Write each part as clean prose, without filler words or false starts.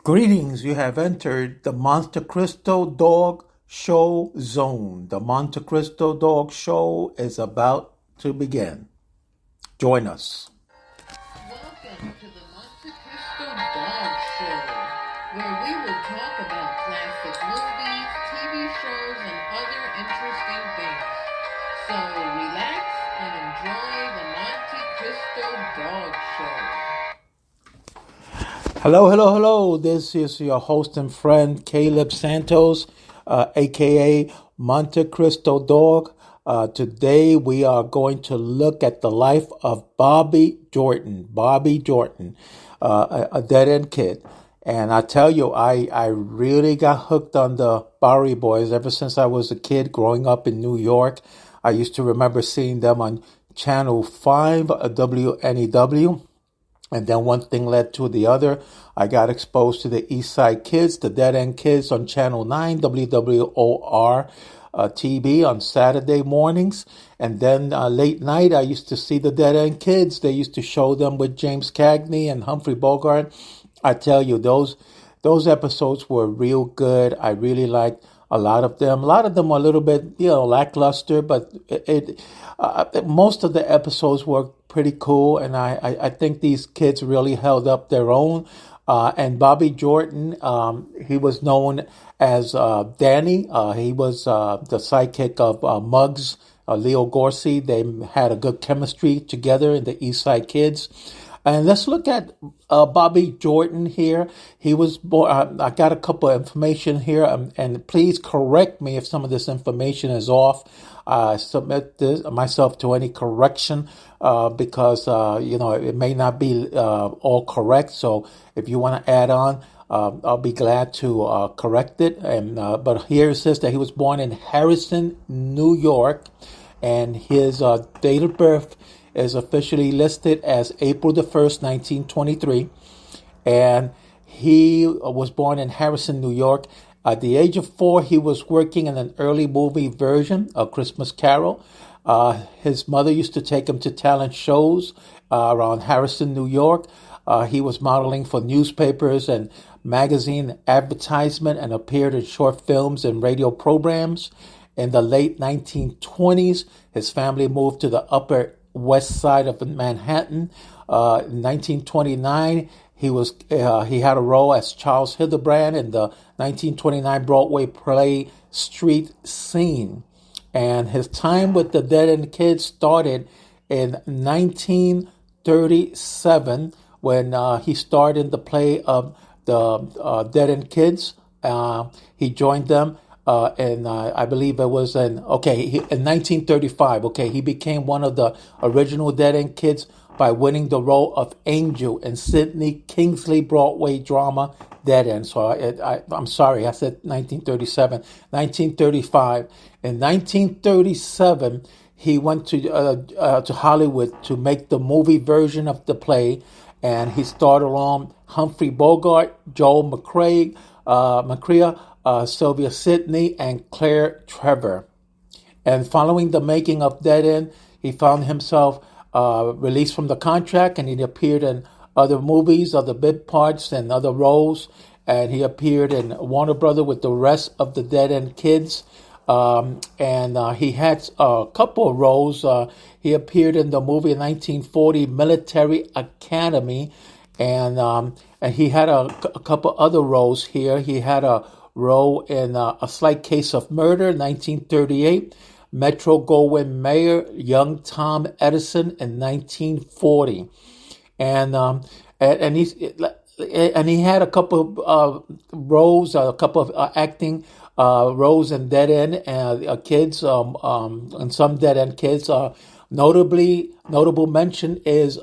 Greetings, you have entered the Monte Cristo Dog Show zone. The Monte Cristo Dog Show is about to begin. Join us. Welcome to the Monte Cristo Dog Show, where we will talk about classic movies, TV shows, and other interesting things. So relax and enjoy the Monte Cristo Dog Show. Hello. This is your host and friend, Caleb Santos, aka Monte Cristo Dog. Today we are going to look at the life of Bobby Jordan. A dead-end kid. And I tell you, I really got hooked on the Bowery Boys ever since I was a kid growing up in New York. I used to remember seeing them on Channel 5, WNEW. And then one thing led to the other. I got exposed to the East Side Kids, the Dead End Kids on Channel 9, WWOR TV on Saturday mornings. And then late night, I used to see the Dead End Kids. They used to show them with James Cagney and Humphrey Bogart. I tell you, those episodes were real good. I really liked a lot of them. A lot of them were a little bit, lackluster, but most of the episodes were pretty cool, and I think these kids really held up their own. And Bobby Jordan, he was known as Danny. He was the sidekick of Muggs, Leo Gorcey. They had a good chemistry together in the East Side Kids. And let's look at Bobby Jordan here. He was born. I got a couple of information here, and please correct me if some of this information is off. I submit this myself to any correction because it may not be all correct. So if you want to add on, I'll be glad to correct it. And but here it says that he was born in Harrison, New York, and his date of birth is officially listed as April the 1st, 1923. And he was born in Harrison, New York. At the age of 4, he was working in an early movie version of Christmas Carol. His mother used to take him to talent shows around Harrison, New York. He was modeling for newspapers and magazine advertisement and appeared in short films and radio programs. In the late 1920s, his family moved to the Upper West Side of Manhattan. In 1929, he had a role as Charles Hildebrand in the 1929 Broadway play Street Scene. And his time with the Dead End Kids started in 1937 when he starred in the play of the Dead End Kids. He joined them. And I believe it was in 1935. He became one of the original Dead End Kids by winning the role of Angel in Sidney Kingsley Broadway drama Dead End. So I'm sorry, I said 1937. 1935. In 1937, he went to Hollywood to make the movie version of the play, and he starred along Humphrey Bogart, Joel McCrea, Sylvia Sidney, and Claire Trevor. And following the making of Dead End, he found himself released from the contract, and he appeared in other movies, other bit parts, and other roles. And he appeared in Warner Brothers with the rest of the Dead End Kids. And he had a couple of roles. He appeared in the movie 1940 Military Academy, and he had a couple other roles here. He had a role in A Slight Case of Murder, 1938, Metro-Goldwyn-Mayer, Young Tom Edison in 1940, and he had a couple of roles, a couple of acting roles in Dead End Kids, and some Dead End Kids. Notable mention is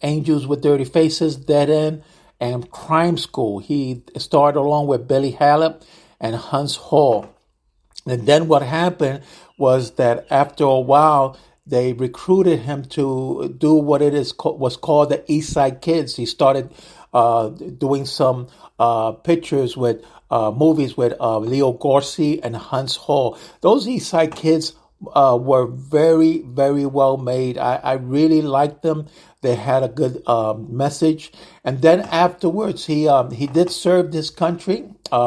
Angels with Dirty Faces, Dead End, and Crime School. He starred along with Billy Hallett and Huns Hall. And then what happened was that after a while, they recruited him to do what was called the East Side Kids. He started doing some pictures with movies with Leo Gorcey and Huns Hall. Those East Side Kids were very, very well made. I really liked them. They had a good message. And then afterwards, he did serve this country.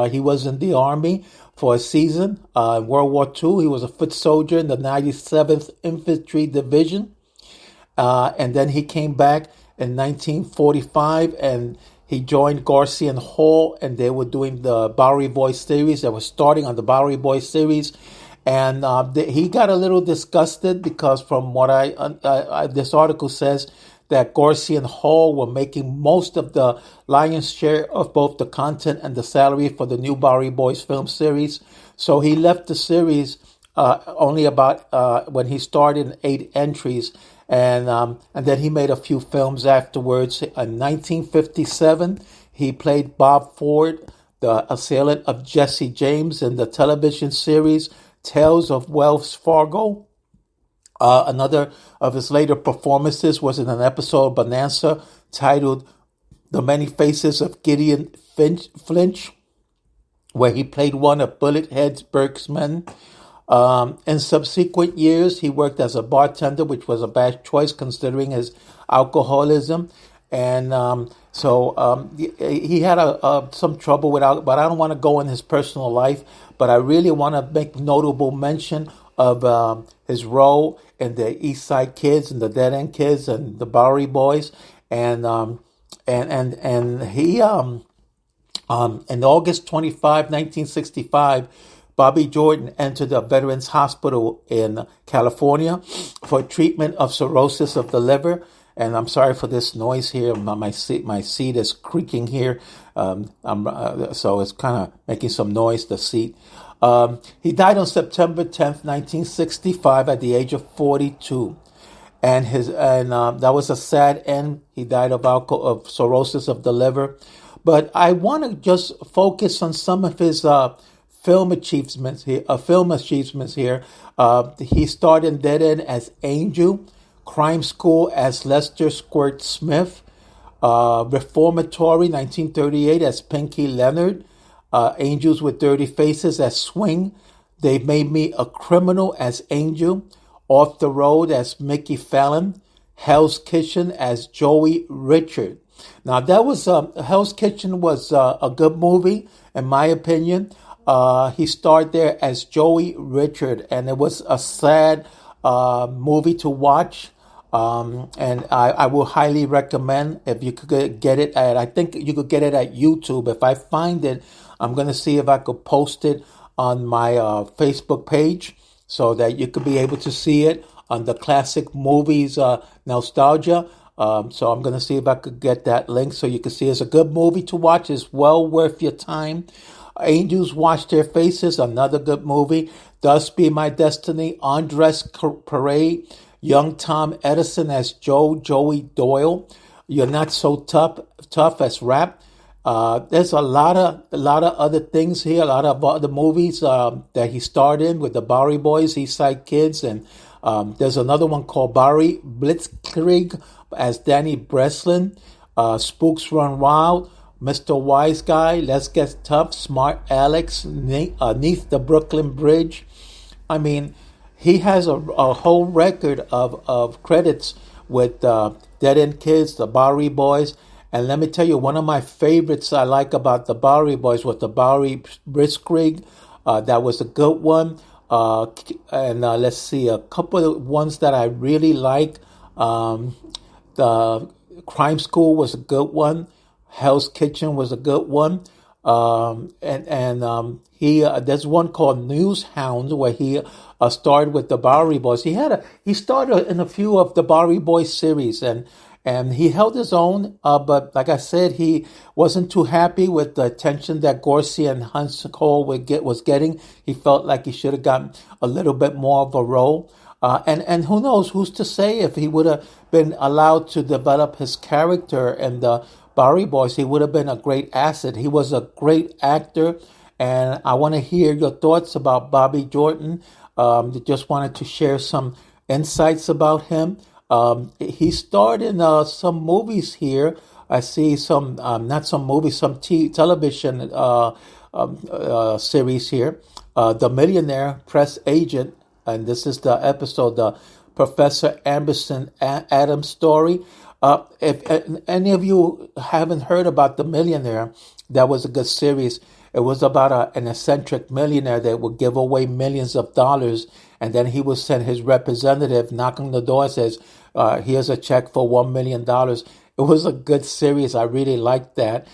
He was in the army for a season in World War II. He was a foot soldier in the 97th Infantry Division. And then he came back in 1945 and he joined Garcia and Hall, and they were doing the Bowery Boys series. They were starting on the Bowery Boys series. And he got a little disgusted because from what this article says that Garcia and Hall were making most of the lion's share of both the content and the salary for the new Bowery Boys film series. So he left the series only about when he started in 8 entries. And then he made a few films afterwards. In 1957, he played Bob Ford, the assailant of Jesse James, in the television series Tales of Wells Fargo. Another of his later performances was in an episode of Bonanza titled The Many Faces of Gideon Flinch, where he played one of Bullethead Burke's men. In subsequent years, he worked as a bartender, which was a bad choice considering his alcoholism. And he had some trouble with alcohol, but I don't want to go in his personal life. But I really want to make notable mention of his role in the East Side Kids and the Dead End Kids and the Bowery Boys. And he in August 25, 1965, Bobby Jordan entered a veterans hospital in California for treatment of cirrhosis of the liver. And I'm sorry for this noise here. My seat is creaking here. So it's kind of making some noise, the seat. He died on September 10th, 1965 at the age of 42. And that was a sad end. He died of cirrhosis of the liver. But I want to just focus on some of his film achievements here. He starred in Dead End as Angel, Crime School as Lester Squirt Smith, Reformatory 1938 as Pinky Leonard, Angels with Dirty Faces as Swing, They Made Me a Criminal as Angel, Off the Road as Mickey Fallon, Hell's Kitchen as Joey Richard. Now that was Hell's Kitchen was a good movie in my opinion. He starred there as Joey Richard, and it was a sad movie to watch. And I will highly recommend if you could get it I think you could get it at YouTube. If I find it, I'm going to see if I could post it on my Facebook page so that you could be able to see it on the Classic Movies Nostalgia. So I'm going to see if I could get that link so you can see it's a good movie to watch. It's well worth your time. Angels Wash Their Faces, another good movie. Thus Be My Destiny, Andres Parade, Young Tom Edison as Joey Doyle. You're Not So Tough as Rap. There's a lot of other things here, a lot of other movies that he starred in with the Bowery Boys, East Side Kids, and there's another one called Bowery Blitzkrieg as Danny Breslin, Spooks Run Wild, Mr. Wise Guy, Let's Get Tough, Smart Alex, Neath the Brooklyn Bridge. I mean, he has a whole record of credits with Dead End Kids, the Bowery Boys. And let me tell you, one of my favorites I like about the Bowery Boys was the Bowery Blitzkrieg. That was a good one. And let's see, a couple of ones that I really like. The Crime School was a good one. Hell's Kitchen was a good one. There's one called News Hound where he starred with the Bowery Boys. He starred in a few of the Bowery Boys series and he held his own. But like I said, he wasn't too happy with the attention that Garcia and Hans Cole was getting. He felt like he should have gotten a little bit more of a role. And who knows, who's to say if he would have been allowed to develop his character in the Bowery Boys, he would have been a great asset. He was a great actor, and I want to hear your thoughts about Bobby Jordan. Just wanted to share some insights about him. He starred in some movies here. I see some, not some movies, some television series here. The Millionaire Press Agent, and this is the episode, the Professor Anderson Adams story. If any of you haven't heard about The Millionaire, that was a good series. It was about an eccentric millionaire that would give away millions of dollars, and then he would send his representative knocking on the door and says, here's a check for $1 million. It was a good series. I really liked that.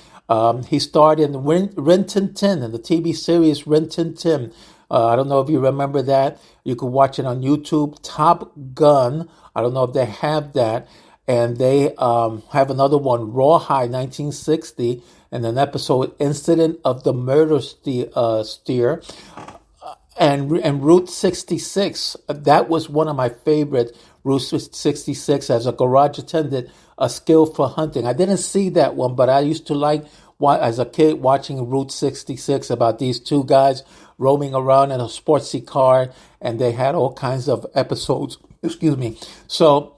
He starred in Rin Tin Tin, in the TV series Rin Tin Tin. I don't know if you remember that. You can watch it on YouTube. Top Gun. I don't know if they have that. And they have another one, Rawhide 1960, and an episode, Incident of the Murder Steer. And Route 66, that was one of my favorite, Route 66, as a garage attendant, A Skill for Hunting. I didn't see that one, but I used to like, as a kid, watching Route 66 about these two guys roaming around in a sportsy car, and they had all kinds of episodes. Excuse me. So,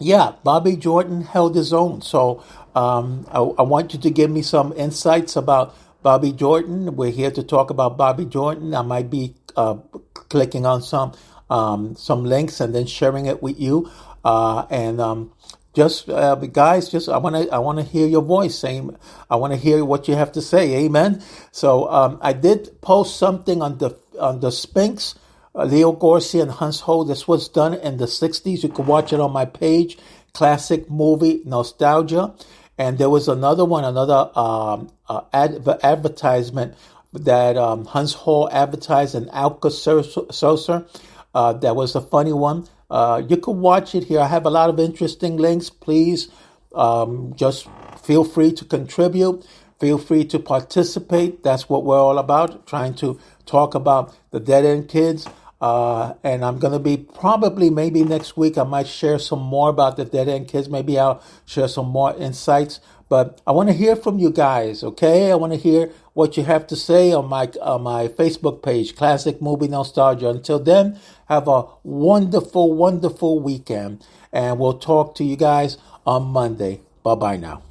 yeah, Bobby Jordan held his own. So I want you to give me some insights about Bobby Jordan. We're here to talk about Bobby Jordan. I might be clicking on some links and then sharing it with you. Guys, I want to hear your voice saying, I want to hear what you have to say. Amen. So I did post something on the Spinks. Leo Gorcey and Hans Ho. This was done in the 60s. You can watch it on my page, Classic Movie Nostalgia. And there was another one, advertisement that Hans Ho advertised in Alka-Seltzer. That was a funny one. You can watch it here. I have a lot of interesting links. Please just feel free to contribute. Feel free to participate. That's what we're all about, trying to talk about the Dead End Kids. And I'm going to be maybe next week, I might share some more about the Dead End Kids. Maybe I'll share some more insights. But I want to hear from you guys, okay? I want to hear what you have to say on my Facebook page, Classic Movie Nostalgia. Until then, have a wonderful, wonderful weekend. And we'll talk to you guys on Monday. Bye-bye now.